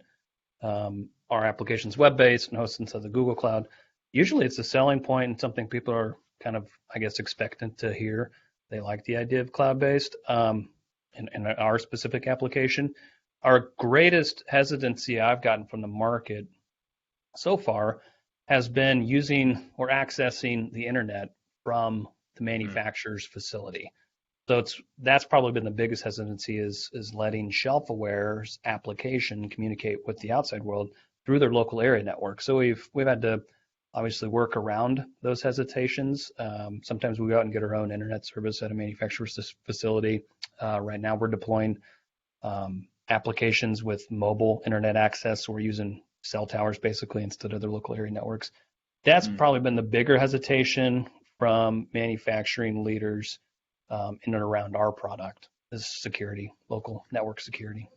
our application's web-based and hosted inside the Google Cloud. Usually it's a selling point and something people are kind of, I guess, expectant to hear. They like the idea of cloud-based in our specific application. Our greatest hesitancy I've gotten from the market so far has been using or accessing the internet from the manufacturer's facility. So that's probably been the biggest hesitancy is letting Shelfaware's application communicate with the outside world through their local area network. So we've had to obviously work around those hesitations. Sometimes we go out and get our own internet service at a manufacturer's facility. Right now we're deploying applications with mobile internet access. So we're using cell towers basically instead of their local area networks. That's probably been the bigger hesitation from manufacturing leaders in and around our product is security, local network security.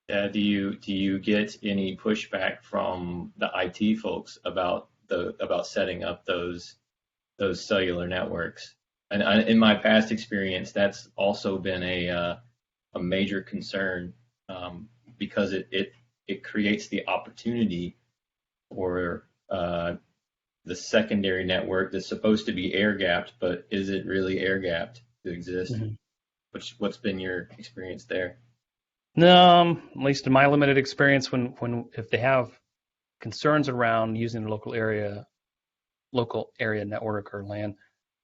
Do you get any pushback from the IT folks about setting up those cellular networks? And in my past experience, that's also been a major concern because it creates the opportunity for the secondary network that's supposed to be air gapped, but is it really air gapped to exist? Mm-hmm. What's been your experience there? No, at least in my limited experience, when if they have concerns around using the local area local area network or LAN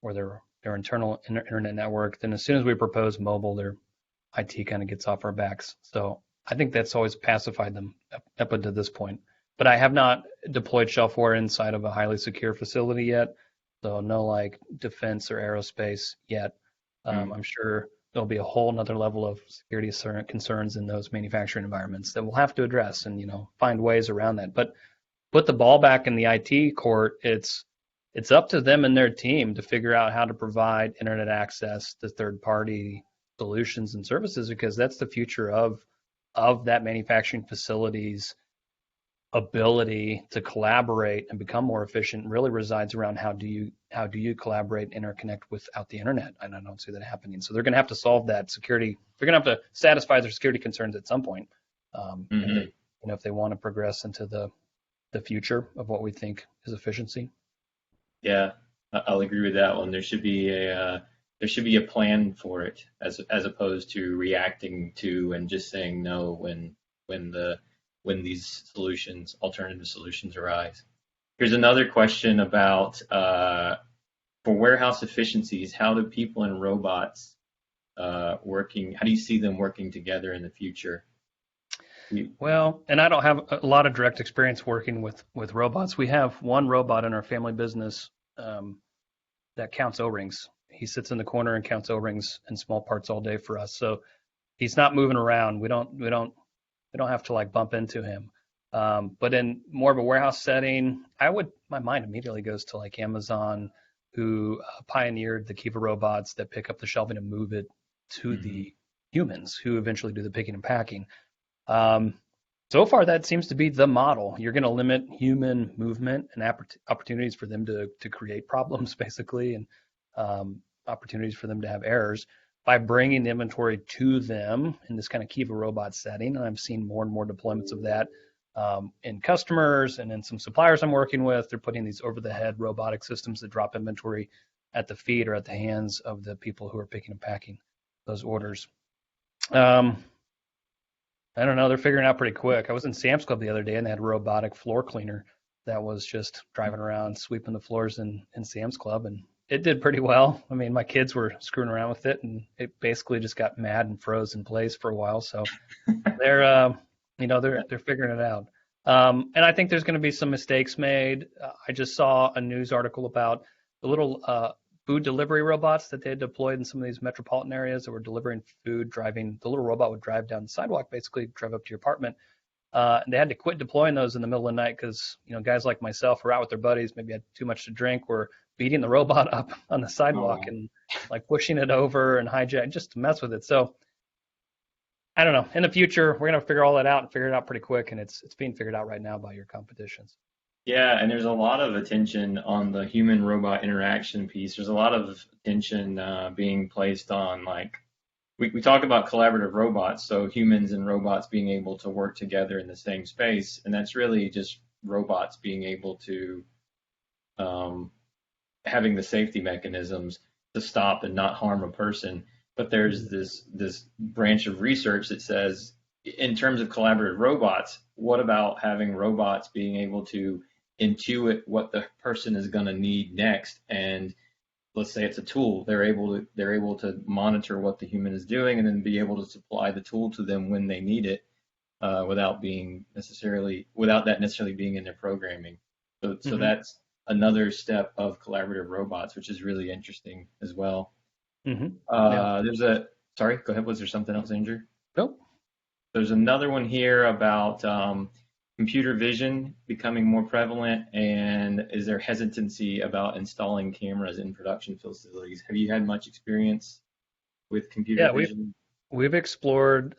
or their internal internet network. Then as soon as we propose mobile, their IT kind of gets off our backs. So I think that's always pacified them up until this point. But I have not deployed shelfware inside of a highly secure facility yet. So no like defense or aerospace yet. I'm sure there'll be a whole nother level of security concerns in those manufacturing environments that we'll have to address and, find ways around that. But put the ball back in the IT court. It's up to them and their team to figure out how to provide internet access to third-party solutions and services, because that's the future of that manufacturing facility's ability to collaborate and become more efficient really resides around how do you collaborate, interconnect without the internet, and I don't see that happening. So they're going to have to solve that security. They're going to have to satisfy their security concerns at some point, if they want to progress into the future of what we think is efficiency. Yeah, I'll agree with that one. There should be a plan for it as opposed to reacting to and just saying no when these alternative solutions arise. Here's another question about for warehouse efficiencies, how do people and robots working? How do you see them working together in the future? Well, and I don't have a lot of direct experience working with robots. We have one robot in our family business that counts O-rings. He sits in the corner and counts O-rings and small parts all day for us. So he's not moving around. We don't have to like bump into him. But in more of a warehouse setting, my mind immediately goes to like Amazon, who pioneered the Kiva robots that pick up the shelving and move it to the humans who eventually do the picking and packing. So far, that seems to be the model. You're going to limit human movement and opportunities for them to create problems, basically, and opportunities for them to have errors by bringing the inventory to them in this kind of Kiva robot setting. And I've seen more and more deployments of that in customers and in some suppliers I'm working with. They're putting these over-the-head robotic systems that drop inventory at the feet or at the hands of the people who are picking and packing those orders. I don't know. They're figuring it out pretty quick. I was in Sam's Club the other day and they had a robotic floor cleaner that was just driving around, sweeping the floors in Sam's Club, and it did pretty well. I mean, my kids were screwing around with it, and it basically just got mad and froze in place for a while. So they're figuring it out. And I think there's going to be some mistakes made. I just saw a news article about the little food delivery robots that they had deployed in some of these metropolitan areas that were delivering food. The little robot would drive down the sidewalk, basically drive up to your apartment. And they had to quit deploying those in the middle of the night because, guys like myself who were out with their buddies, maybe had too much to drink, were beating the robot up on the sidewalk and like pushing it over and hijack just to mess with it. So I don't know. In the future, we're going to figure all that out and figure it out pretty quick. And it's being figured out right now by your competitions. Yeah, and there's a lot of attention on the human-robot interaction piece. There's a lot of attention being placed on, like, we talk about collaborative robots, so humans and robots being able to work together in the same space, and that's really just robots being able to having the safety mechanisms to stop and not harm a person. But there's this branch of research that says, in terms of collaborative robots, what about having robots being able to intuit what the person is going to need next? And let's say it's a tool, they're able to monitor what the human is doing and then be able to supply the tool to them when they need it, without that necessarily being in their programming. So that's another step of collaborative robots, which is really interesting as well. Sorry, go ahead. Was there something else, Andrew? Nope. There's another one here about computer vision becoming more prevalent, and is there hesitancy about installing cameras in production facilities? Have you had much experience with computer vision? We've explored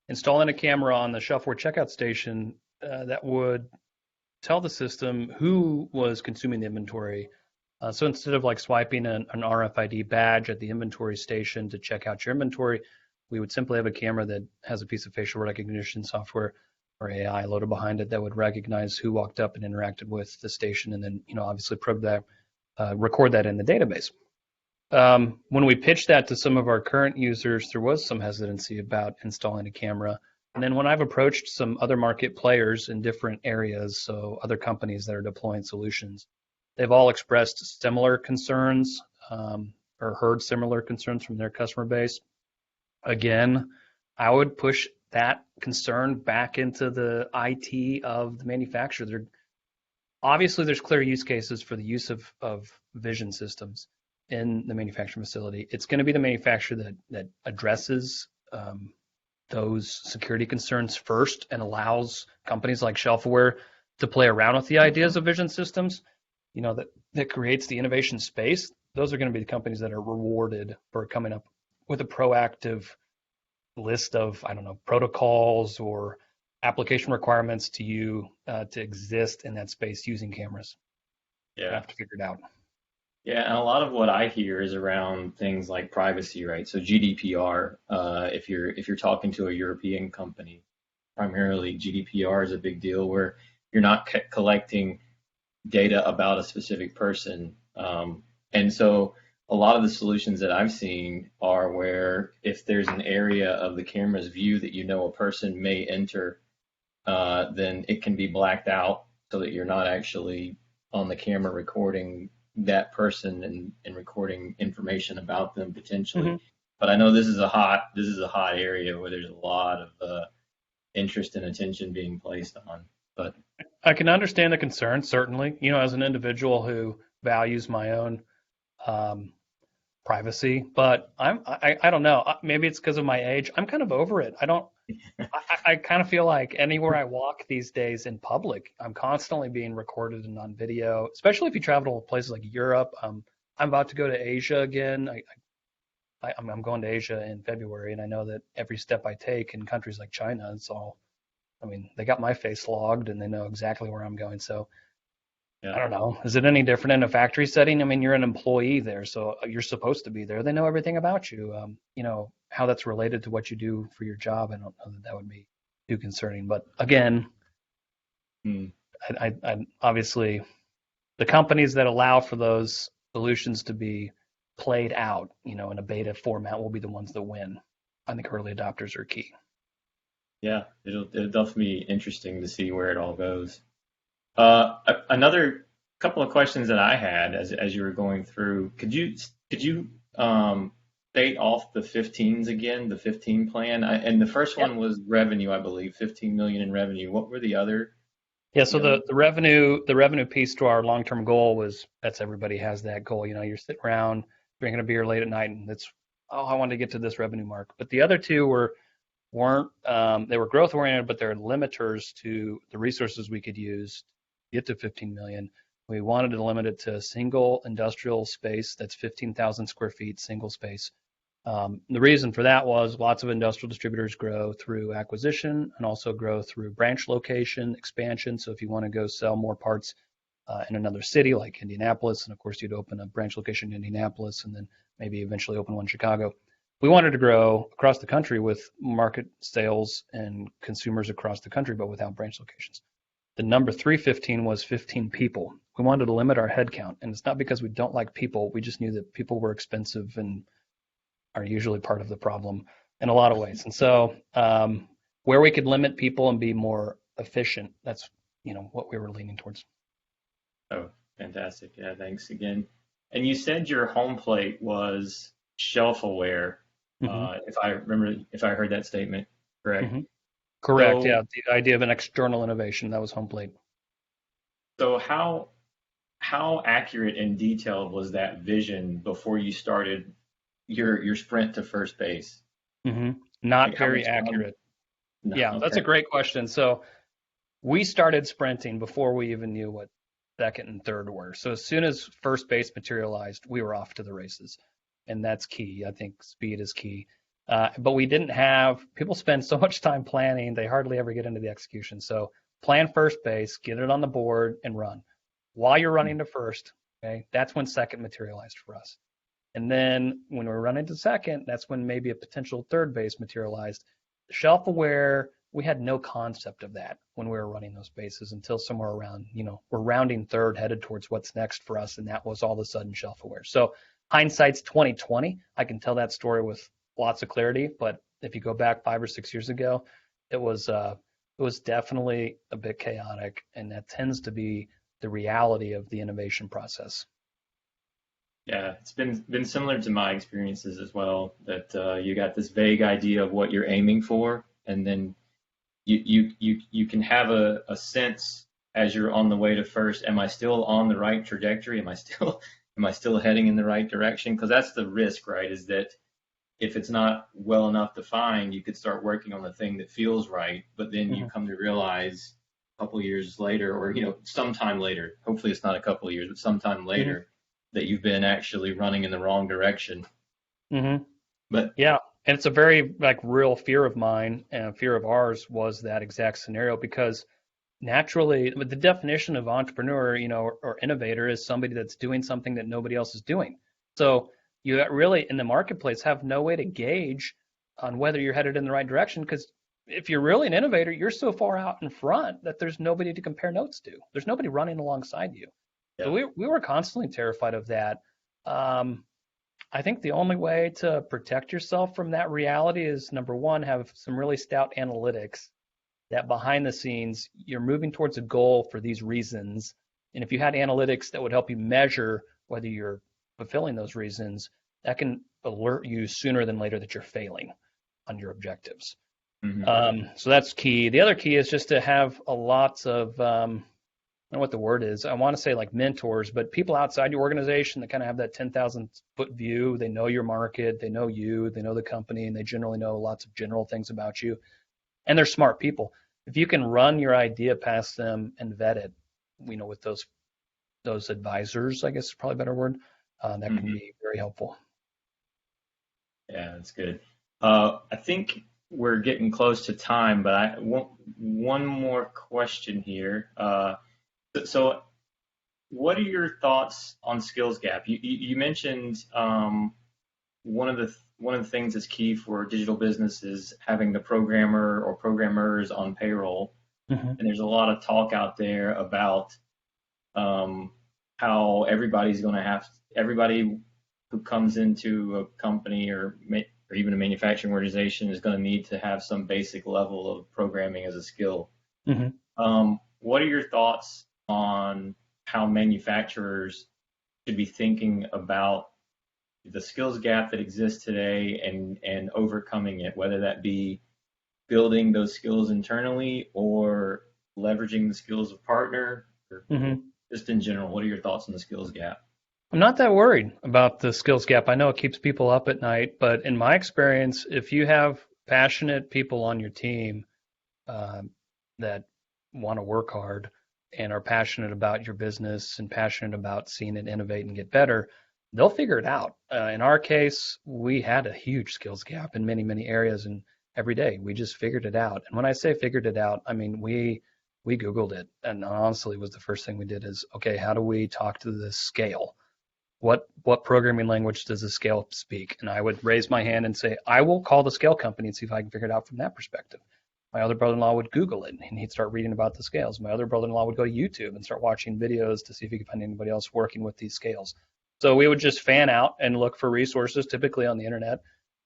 installing a camera on the shelfware checkout station that would tell the system who was consuming the inventory. So instead of like swiping an RFID badge at the inventory station to check out your inventory, we would simply have a camera that has a piece of facial recognition software or AI loaded behind it that would recognize who walked up and interacted with the station, and then obviously record that in the database. When we pitched that to some of our current users, there was some hesitancy about installing a camera And then when I've approached some other market players in different areas, so other companies that are deploying solutions, they've all expressed similar concerns, or heard similar concerns from their customer base. Again, I would push that concern back into the IT of the manufacturer. Obviously, there's clear use cases for the use of vision systems in the manufacturing facility. It's going to be the manufacturer that addresses those security concerns first and allows companies like Shelfaware to play around with the ideas of vision systems, that creates the innovation space. Those are going to be the companies that are rewarded for coming up with a proactive list of, I don't know, protocols or application requirements to you to exist in that space using cameras. You Yeah. have to figure it out. Yeah, and a lot of what I hear is around things like privacy, right? So GDPR, if you're talking to a European company, primarily GDPR is a big deal where you're not collecting data about a specific person. And so a lot of the solutions that I've seen are where if there's an area of the camera's view that a person may enter, then it can be blacked out so that you're not actually on the camera recording that person and recording information about them potentially. Mm-hmm. But I know this is a hot area where there's a lot of interest and attention being placed on. But I can understand the concern, certainly. As an individual who values my own privacy, but I don't know. Maybe it's because of my age. I'm kind of over it. I kind of feel like anywhere I walk these days in public, I'm constantly being recorded and on video, especially if you travel to places like Europe. I'm about to go to Asia again. I'm going to Asia in February, and I know that every step I take in countries like China, they got my face logged and they know exactly where I'm going. So yeah. I don't know. Is it any different in a factory setting? You're an employee there, so you're supposed to be there. They know everything about you. How that's related to what you do for your job, I don't know that would be too concerning. But again, I obviously the companies that allow for those solutions to be played out, in a beta format will be the ones that win. I think early adopters are key. Yeah, it'll definitely be interesting to see where it all goes. Another couple of questions that I had as you were going through, could you state off the 15s again, the 15 plan? And the first one was revenue, I believe, 15 million in revenue. What were the other? Yeah, so the revenue piece to our long-term goal that's everybody has that goal. You're sitting around drinking a beer late at night and I want to get to this revenue mark. But the other two weren't they were growth oriented, but they're limiters to the resources we could use to get to 15 million. We wanted to limit it to a single industrial space that's 15,000 square feet, single space. The reason for that was lots of industrial distributors grow through acquisition and also grow through branch location expansion. So if you want to go sell more parts in another city like Indianapolis, and of course you'd open a branch location in Indianapolis and then maybe eventually open one in Chicago. We wanted to grow across the country with market sales and consumers across the country, but without branch locations. The number 315 was 15 people. We wanted to limit our headcount, and it's not because we don't like people. We just knew that people were expensive and are usually part of the problem in a lot of ways. And so where we could limit people and be more efficient, that's what we were leaning towards. Oh, fantastic. Yeah, thanks again. And you said your home plate was Shelfaware. Mm-hmm. If I heard that statement correct. Mm-hmm. Correct. So, yeah, the idea of an external innovation, that was home plate. So how accurate and detailed was that vision before you started your sprint to first base? Mm-hmm. Not Like very accurate. No, Yeah, okay. that's a great question. So we started sprinting before we even knew what second and third were. So as soon as first base materialized, we were off to the races. And that's key. I think speed is key. But we didn't have, people spend so much time planning, they hardly ever get into the execution. So plan first base, get it on the board, and run. While you're running to first, okay, that's when second materialized for us. And then when we're running to second, that's when maybe a potential third base materialized. Shelfaware, we had no concept of that when we were running those bases until somewhere around, we're rounding third, headed towards what's next for us, and that was all of a sudden Shelfaware. So hindsight's 2020. I can tell that story with lots of clarity, but if you go back 5 or 6 years ago, it was definitely a bit chaotic, and that tends to be the reality of the innovation process. Yeah, it's been similar to my experiences as well. That you got this vague idea of what you're aiming for, and then you can have a sense as you're on the way to first. Am I still on the right trajectory? Am I still heading in the right direction? Because that's the risk, right? Is that if it's not well enough defined, you could start working on the thing that feels right, but then you Hmm. come to realize a couple years later, or sometime later. Hopefully, it's not a couple of years, but sometime Hmm. later, that you've been actually running in the wrong direction. Hmm. But Yeah, and it's a very like real fear of mine and fear of ours was that exact scenario because naturally, but the definition of entrepreneur, or innovator is somebody that's doing something that nobody else is doing. So you really in the marketplace have no way to gauge on whether you're headed in the right direction because if you're really an innovator, you're so far out in front that there's nobody to compare notes to. There's nobody running alongside you. So yeah, we were constantly terrified of that. Um, I think the only way to protect yourself from that reality is number one, have some really stout analytics that behind the scenes you're moving towards a goal for these reasons. And if you had analytics that would help you measure whether you're fulfilling those reasons, that can alert you sooner than later that you're failing on your objectives. hmm So that's key. The other key is just to have a lot of I don't know what the word is. I want to say like mentors, but people outside your organization that kind of have that 10,000 foot view. They know your market, they know you, they know the company, and they generally know lots of general things about you. And they're smart people. If you can run your idea past them and vet it, with those advisors, I guess is probably a better word, that can hmm be very helpful. yeah, that's good. I think we're getting close to time, but I want one more question here. So what are your thoughts on skills gap? You mentioned one of the things that's key for digital business is having the programmer or programmers on payroll, Hmm. and there's a lot of talk out there about um, how everybody who comes into a company or even a manufacturing organization is going to need to have some basic level of programming as a skill. Hmm. What are your thoughts on how manufacturers should be thinking about the skills gap that exists today and overcoming it, whether that be building those skills internally or leveraging the skills of partner or Hmm. just in general? What are your thoughts on the skills gap? I'm not that worried about the skills gap. I know it keeps people up at night, but in my experience, if you have passionate people on your team um, that want to work hard and are passionate about your business and passionate about seeing it innovate and get better, they'll figure it out. In our case, we had a huge skills gap in many, many areas, and every day we just figured it out. And when I say figured it out, I mean we Googled it, and honestly, was the first thing we did is okay, how do we talk to the scale? What programming language does the scale speak? And I would raise my hand and say, I will call the scale company and see if I can figure it out from that perspective. My other brother-in-law would Google it and he'd start reading about the scales. My other brother-in-law would go to YouTube and start watching videos to see if he could find anybody else working with these scales. So we would just fan out and look for resources, typically on the internet,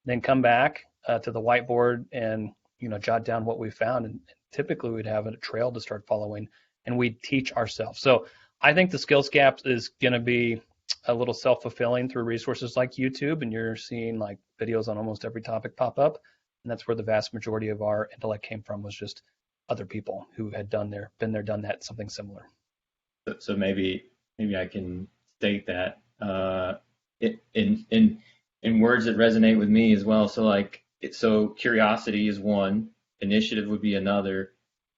then come back to the whiteboard and jot down what we found. And typically we'd have a trail to start following, and we'd teach ourselves. So I think the skills gap is going to be a little self-fulfilling through resources like YouTube, and you're seeing like videos on almost every topic pop up. And that's where the vast majority of our intellect came from, was just other people who had been there, done that, something similar. So maybe I can state that in words that resonate with me as well. So so curiosity is one, initiative would be another,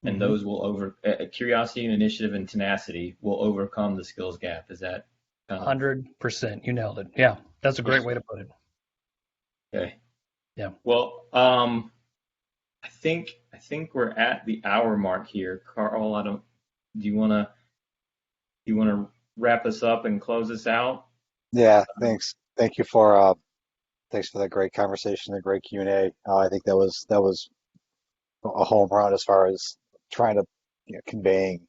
and Mm-hmm. those will curiosity and initiative and tenacity will overcome the skills gap. Is that kind of 100%. You nailed it. Yeah, that's a great way to put it. okay? Yeah. Well, I think we're at the hour mark here, Carl. I don't. Do you wanna wrap us up and close us out? Yeah, thanks. Thanks for that great conversation, the great Q&A. I think that was a home run as far as trying to conveying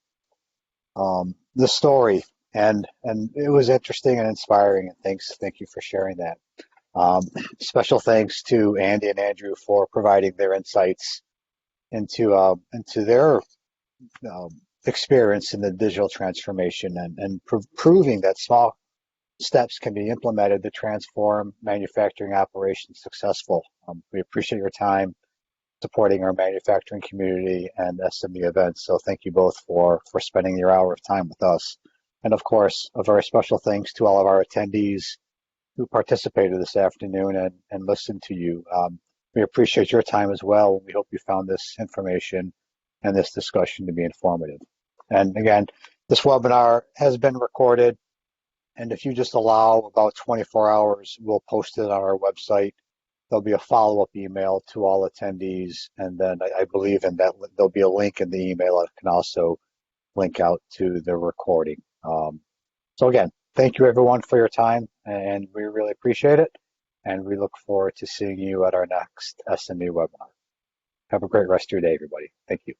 the story, and it was interesting and inspiring. And thank you for sharing that. Um, Special thanks to Andy and Andrew for providing their insights into their experience in the digital transformation and proving that small steps can be implemented to transform manufacturing operations successful. We appreciate your time supporting our manufacturing community and SME events. So thank you both for spending your hour of time with us. And of course, a very special thanks to all of our attendees who participated this afternoon and listened to you. We appreciate your time as well. We hope you found this information and this discussion to be informative. And again, this webinar has been recorded, and if you just allow about 24 hours, we'll post it on our website. There'll be a follow-up email to all attendees, and then I believe in that there'll be a link in the email that can also link out to the recording. So again, thank you everyone for your time, and we really appreciate it, and we look forward to seeing you at our next SME webinar. Have a great rest of your day, everybody. Thank you.